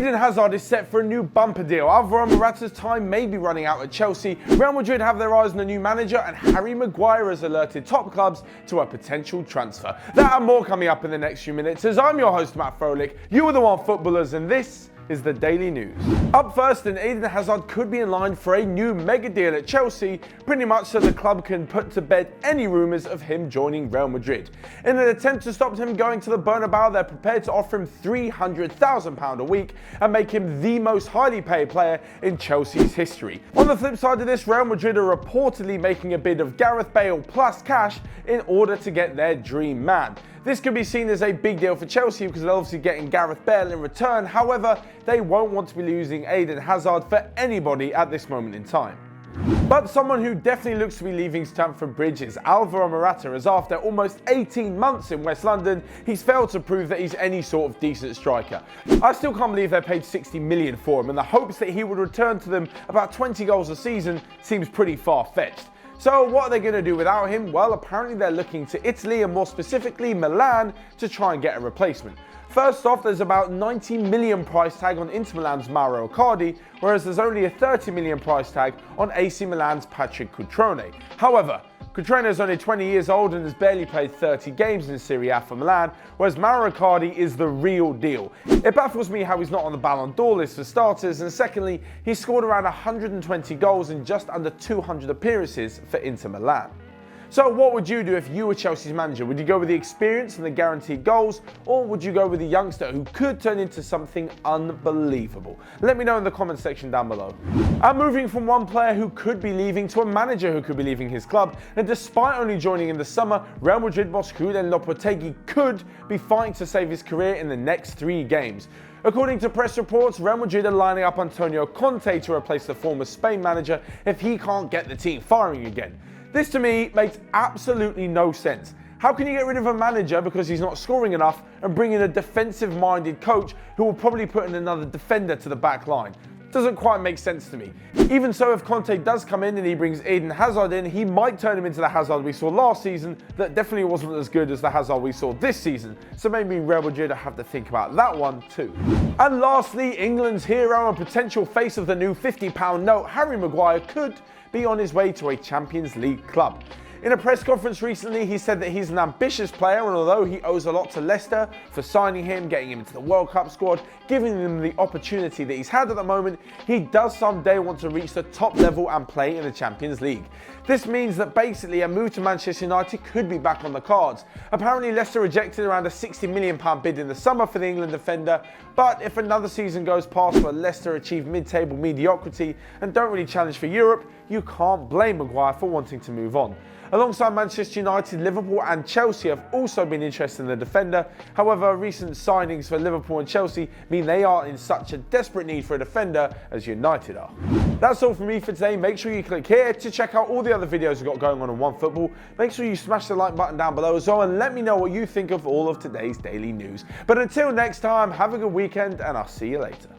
Eden Hazard is set for a new bumper deal. Alvaro Morata's time may be running out at Chelsea. Real Madrid have their eyes on a new manager, and Harry Maguire has alerted top clubs to a potential transfer. That and more coming up in the next few minutes, as I'm your host, Matt Froelich. You are the Onefootballers, and this is the Daily News. Up first, and Eden Hazard could be in line for a new mega deal at Chelsea, pretty much so the club can put to bed any rumours of him joining Real Madrid. In an attempt to stop him going to the Bernabeu, they're prepared to offer him £300,000 a week and make him the most highly paid player in Chelsea's history. On the flip side of this, Real Madrid are reportedly making a bid of Gareth Bale plus cash in order to get their dream man. This could be seen as a big deal for Chelsea because they're obviously getting Gareth Bale in return. However, they won't want to be losing Eden Hazard for anybody at this moment in time. But someone who definitely looks to be leaving Stamford Bridge is Alvaro Morata, as after almost 18 months in West London, he's failed to prove that he's any sort of decent striker. I still can't believe they paid $60 million for him, and the hopes that he would return to them about 20 goals a season seems pretty far-fetched. So what are they going to do without him? Well, apparently they're looking to Italy, and more specifically Milan, to try and get a replacement. First off, there's about $90 million price tag on Inter Milan's Mauro Icardi, whereas there's only a $30 million price tag on AC Milan's Patrick Cutrone. However, Cutrone is only 20 years old and has barely played 30 games in Serie A for Milan, whereas Mauro Icardi is the real deal. It baffles me how he's not on the Ballon d'Or list for starters, and secondly, he scored around 120 goals in just under 200 appearances for Inter Milan. So what would you do if you were Chelsea's manager? Would you go with the experience and the guaranteed goals, or would you go with a youngster who could turn into something unbelievable? Let me know in the comment section down below. I'm moving from one player who could be leaving to a manager who could be leaving his club, and despite only joining in the summer, Real Madrid boss Julen Lopetegui could be fighting to save his career in the next 3 games. According to press reports, Real Madrid are lining up Antonio Conte to replace the former Spain manager if he can't get the team firing again. This to me makes absolutely no sense. How can you get rid of a manager because he's not scoring enough and bring in a defensive-minded coach who will probably put in another defender to the back line? Doesn't quite make sense to me. Even so, if Conte does come in and he brings Eden Hazard in, he might turn him into the Hazard we saw last season that definitely wasn't as good as the Hazard we saw this season. So maybe Real Madrid have to think about that one too. And lastly, England's hero and potential face of the new £50 note, Harry Maguire, could be on his way to a Champions League club. In a press conference recently, he said that he's an ambitious player, and although he owes a lot to Leicester for signing him, getting him into the World Cup squad, giving him the opportunity that he's had at the moment, he does someday want to reach the top level and play in the Champions League. This means that basically a move to Manchester United could be back on the cards. Apparently Leicester rejected around a £60 million bid in the summer for the England defender, but if another season goes past where Leicester achieve mid-table mediocrity and don't really challenge for Europe, you can't blame Maguire for wanting to move on. Alongside Manchester United, Liverpool and Chelsea have also been interested in the defender. However, recent signings for Liverpool and Chelsea mean they are in such a desperate need for a defender as United are. That's all from me for today. Make sure you click here to check out all the other videos we've got going on Onefootball. Make sure you smash the like button down below as well, and let me know what you think of all of today's daily news. But until next time, have a good weekend and I'll see you later.